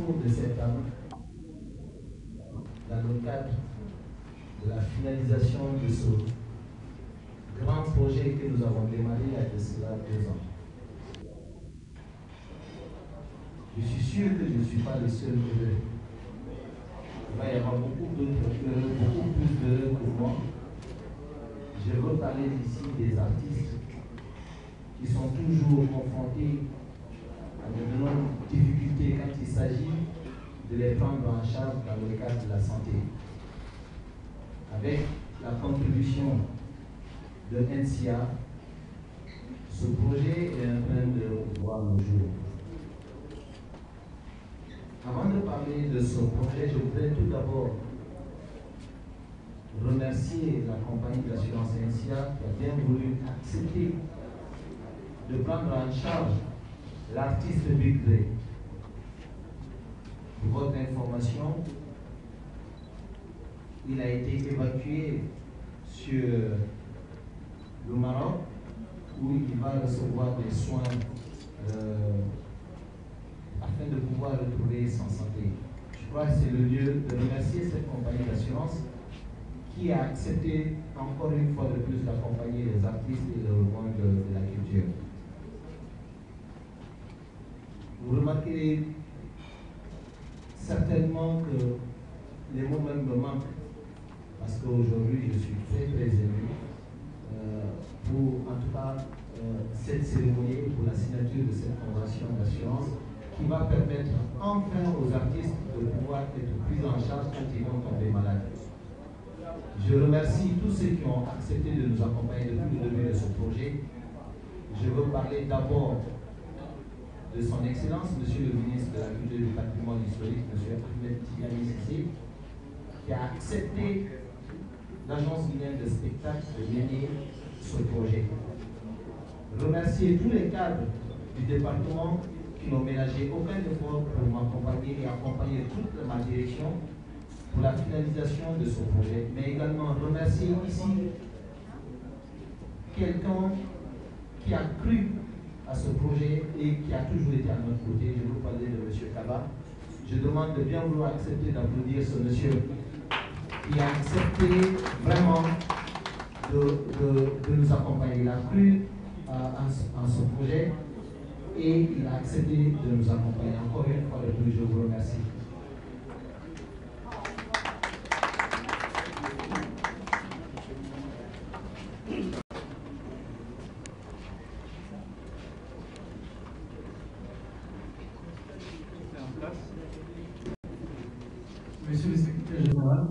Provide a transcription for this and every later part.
autour de cette table dans le cadre de la finalisation de ce grand projet que nous avons démarré il y a de cela 2 ans. Je suis sûr que je ne suis pas le seul heureux. Il va y avoir beaucoup d'autres heureux, beaucoup plus d'heureux que moi. Je veux parler ici des artistes qui sont toujours confrontés à de nombreuses difficultés quand il s'agit de les prendre en charge dans le cadre de la santé. Avec la contribution de NCA, ce projet est en train de voir le jour. Avant de parler de ce projet, je voudrais tout d'abord remercier la compagnie d'assurance NCA qui a bien voulu accepter de prendre en charge l'artiste Big Dre. Pour votre information, il a été évacué sur le Maroc où il va recevoir des soins afin de pouvoir retrouver son santé. Je crois que c'est le lieu de remercier cette compagnie d'assurance qui a accepté encore une fois de plus d'accompagner les artistes et le monde de la culture. Vous remarquerez certainement que les mots même me manquent parce qu'aujourd'hui je suis très ému pour en tout cas cette cérémonie, pour la signature de cette convention d'assurance qui va permettre enfin aux artistes de pouvoir être pris en charge quand ils vont tomber malades. Je remercie tous ceux qui ont accepté de nous accompagner depuis le début de ce projet. Je veux parler d'abord de son Excellence, Monsieur le ministre de la Culture et du Patrimoine historique, Monsieur Ahmed Tidiane Cissé, qui a accepté l'Agence guinéenne de spectacle de mener ce projet. Remercier tous les cadres du département qui n'ont ménagé aucun effort pour m'accompagner et accompagner toute ma direction pour la finalisation de ce projet, mais également remercier ici quelqu'un qui a cru à ce projet et qui a toujours été à notre côté. Je veux parler de M. Kaba. Je demande de bien vouloir accepter d'applaudir ce monsieur qui a accepté vraiment de nous accompagner. Il a cru en ce projet et il a accepté de nous accompagner. Encore une fois de plus, je vous remercie. Monsieur le secrétaire général,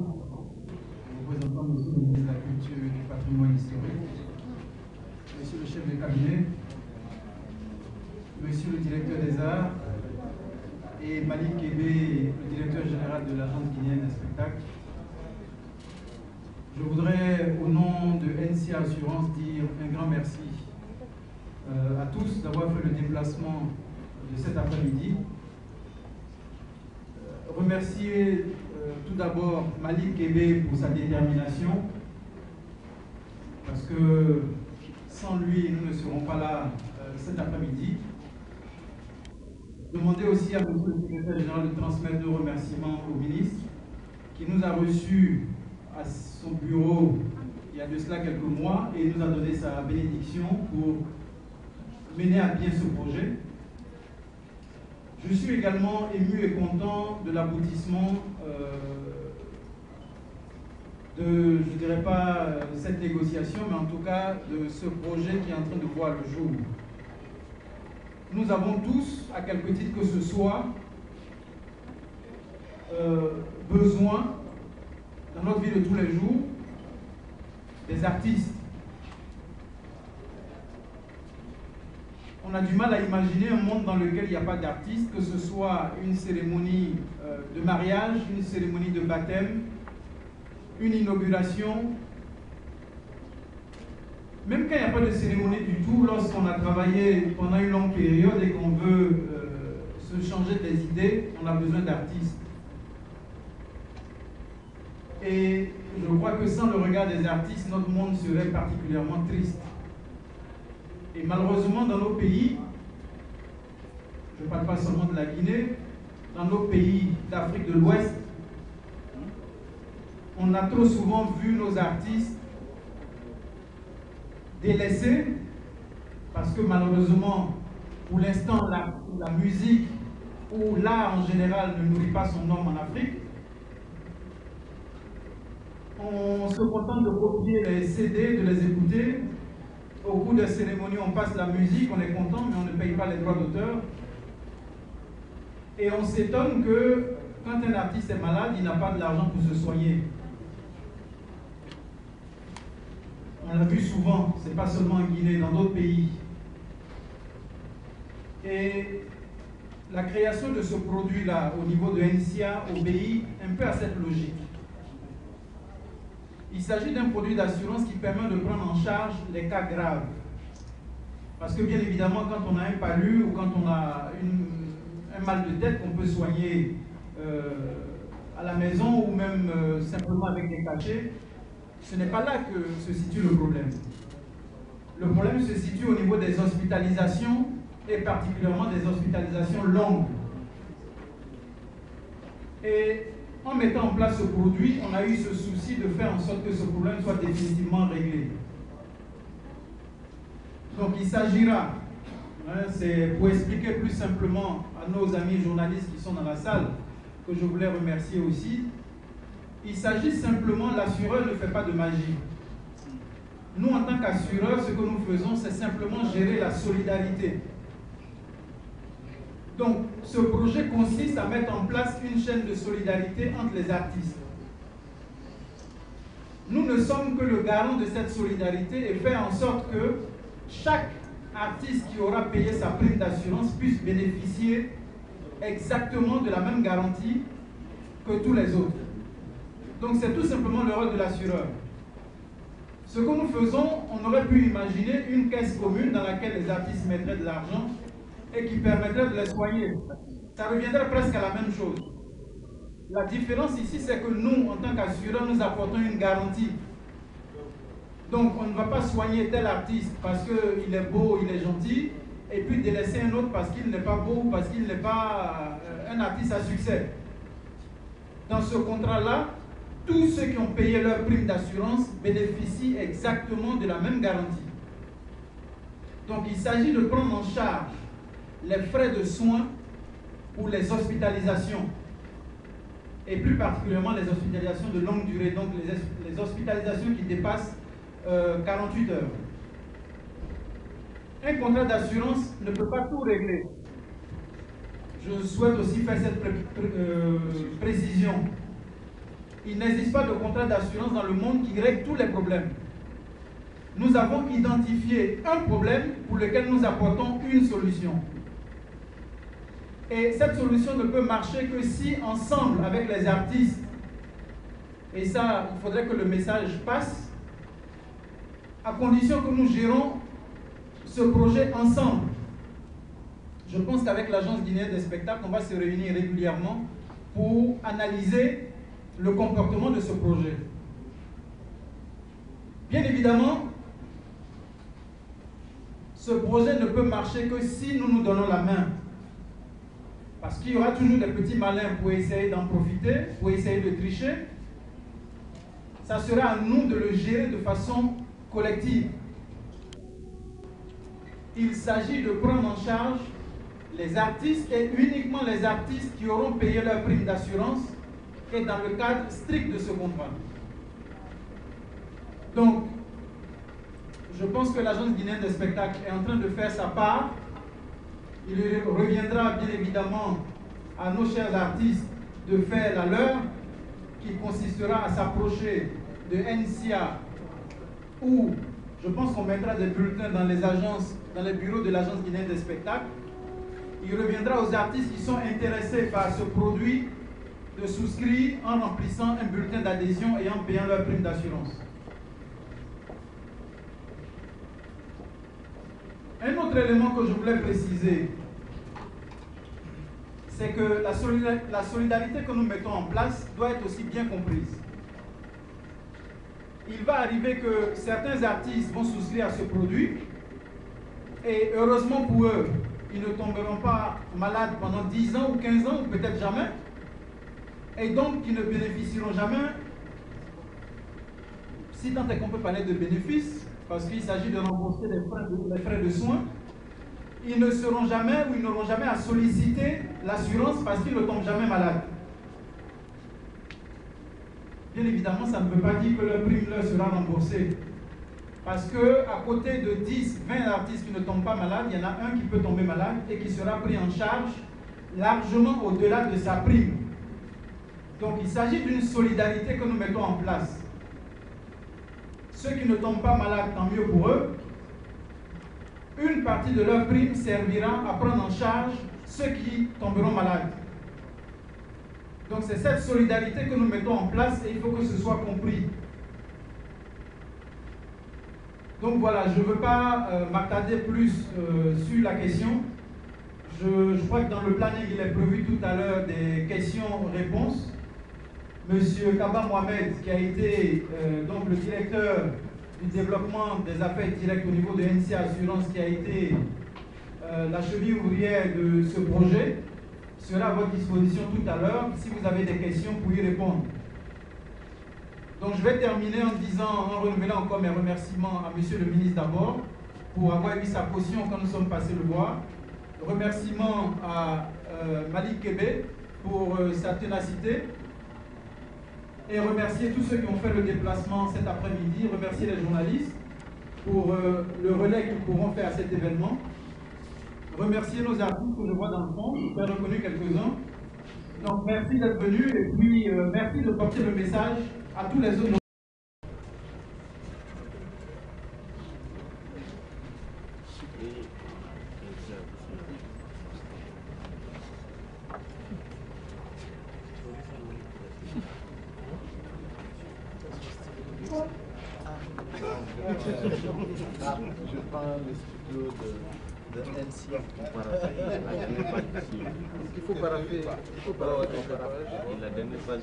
représentant monsieur le ministre de la Culture et du Patrimoine historique, monsieur le chef de cabinet, monsieur le directeur des arts et Malik Kébé, le directeur général de l'Agence guinéenne des spectacles. Je voudrais, au nom de NCA Assurance, dire un grand merci à tous d'avoir fait le déplacement de cet après-midi. Remercier tout d'abord Malik Kébé pour sa détermination, parce que sans lui, nous ne serons pas là cet après-midi. Demander aussi à M. le secrétaire général de transmettre nos remerciements au ministre, qui nous a reçus à son bureau il y a de cela quelques mois et nous a donné sa bénédiction pour mener à bien ce projet. Je suis également ému et content de l'aboutissement de, je ne dirais pas cette négociation, mais en tout cas de ce projet qui est en train de voir le jour. Nous avons tous, à quelque titre que ce soit, besoin, dans notre vie de tous les jours, des artistes. On a du mal à imaginer un monde dans lequel il n'y a pas d'artistes, que ce soit une cérémonie de mariage, une cérémonie de baptême, une inauguration. Même quand il n'y a pas de cérémonie du tout, lorsqu'on a travaillé pendant une longue période et qu'on veut se changer des idées, on a besoin d'artistes. Et je crois que sans le regard des artistes, notre monde serait particulièrement triste. Et malheureusement, dans nos pays, je ne parle pas seulement de la Guinée, dans nos pays d'Afrique de l'Ouest, on a trop souvent vu nos artistes délaissés parce que malheureusement, pour l'instant, la musique ou l'art en général ne nourrit pas son homme en Afrique. On se contente de copier les CD, de les écouter. Au cours des cérémonies, on passe la musique, on est content, mais on ne paye pas les droits d'auteur. Et on s'étonne que quand un artiste est malade, il n'a pas de l'argent pour se soigner. On l'a vu souvent, ce n'est pas seulement en Guinée, dans d'autres pays. Et la création de ce produit-là, au niveau de NCA, obéit un peu à cette logique. Il s'agit d'un produit d'assurance qui permet de prendre en charge les cas graves. Parce que bien évidemment, quand on a un palu ou quand on a un mal de tête qu'on peut soigner à la maison ou même simplement avec des cachets, ce n'est pas là que se situe le problème. Le problème se situe au niveau des hospitalisations et particulièrement des hospitalisations longues. Et en mettant en place ce produit, on a eu ce souci de faire en sorte que ce problème soit définitivement réglé. Donc il s'agira, c'est pour expliquer plus simplement à nos amis journalistes qui sont dans la salle, que je voulais remercier aussi, il s'agit simplement, l'assureur ne fait pas de magie. Nous, en tant qu'assureurs, ce que nous faisons, c'est simplement gérer la solidarité. Donc, ce projet consiste à mettre en place une chaîne de solidarité entre les artistes. Nous ne sommes que le garant de cette solidarité et faire en sorte que chaque artiste qui aura payé sa prime d'assurance puisse bénéficier exactement de la même garantie que tous les autres. Donc, c'est tout simplement le rôle de l'assureur. Ce que nous faisons, on aurait pu imaginer une caisse commune dans laquelle les artistes mettraient de l'argent et qui permettrait de les soigner. Ça reviendrait presque à la même chose. La différence ici, c'est que nous, en tant qu'assureurs, nous apportons une garantie. Donc, on ne va pas soigner tel artiste parce qu'il est beau, il est gentil, et puis délaisser un autre parce qu'il n'est pas beau, parce qu'il n'est pas un artiste à succès. Dans ce contrat-là, tous ceux qui ont payé leur prime d'assurance bénéficient exactement de la même garantie. Donc, il s'agit de prendre en charge les frais de soins pour les hospitalisations et plus particulièrement les hospitalisations de longue durée, donc les hospitalisations qui dépassent 48 heures. Un contrat d'assurance ne peut pas tout régler. Je souhaite aussi faire cette précision. Il n'existe pas de contrat d'assurance dans le monde qui règle tous les problèmes. Nous avons identifié un problème pour lequel nous apportons une solution. Et cette solution ne peut marcher que si, ensemble avec les artistes, et ça, il faudrait que le message passe, à condition que nous gérons ce projet ensemble. Je pense qu'avec l'Agence guinéenne des spectacles, on va se réunir régulièrement pour analyser le comportement de ce projet. Bien évidemment, ce projet ne peut marcher que si nous nous donnons la main. Parce qu'il y aura toujours des petits malins pour essayer d'en profiter, pour essayer de tricher. Ça sera à nous de le gérer de façon collective. Il s'agit de prendre en charge les artistes et uniquement les artistes qui auront payé leur prime d'assurance et dans le cadre strict de ce contrat. Donc, je pense que l'Agence guinéenne des spectacles est en train de faire sa part. Il reviendra bien évidemment à nos chers artistes de faire la leur, qui consistera à s'approcher de NCA, où je pense qu'on mettra des bulletins dans les agences, dans les bureaux de l'Agence guinéenne des spectacles. Il reviendra aux artistes qui sont intéressés par ce produit de souscrire en remplissant un bulletin d'adhésion et en payant leur prime d'assurance. Un autre élément que je voulais préciser, c'est que la solidarité que nous mettons en place doit être aussi bien comprise. Il va arriver que certains artistes vont souscrire à ce produit et heureusement pour eux, ils ne tomberont pas malades pendant 10 ans ou 15 ans, ou peut-être jamais, et donc qui ne bénéficieront jamais, si tant est qu'on peut parler de bénéfices, parce qu'il s'agit de rembourser les frais de soins, ils ne seront jamais ou ils n'auront jamais à solliciter l'assurance parce qu'ils ne tombent jamais malades. Bien évidemment, ça ne veut pas dire que leur prime leur sera remboursée. Parce qu'à côté de 10, 20 artistes qui ne tombent pas malades, il y en a un qui peut tomber malade et qui sera pris en charge largement au-delà de sa prime. Donc il s'agit d'une solidarité que nous mettons en place. Ceux qui ne tombent pas malades, tant mieux pour eux. Une partie de leur prime servira à prendre en charge ceux qui tomberont malades. Donc c'est cette solidarité que nous mettons en place et il faut que ce soit compris. Donc voilà, je ne veux pas m'attarder plus sur la question. Je crois que dans le planning, il est prévu tout à l'heure des questions-réponses. Monsieur Kaba Mohamed, qui a été donc le directeur du développement des affaires directes au niveau de NC Assurance, qui a été la cheville ouvrière de ce projet, sera à votre disposition tout à l'heure si vous avez des questions pour y répondre. Donc je vais terminer en disant, en renouvelant encore mes remerciements à Monsieur le ministre d'abord pour avoir eu sa caution quand nous sommes passés le voir. Remerciements à Malik Kébé pour sa ténacité. Et remercier tous ceux qui ont fait le déplacement cet après-midi. Remercier les journalistes pour le relais qu'ils pourront faire à cet événement. Remercier nos artistes que je vois dans le fond, je vous ai reconnu quelques-uns. Donc merci d'être venus et puis merci de porter le message à tous les autres. Je prends le stylo de NC pour parapher la dernière page. Il faut parapher. La dernière page.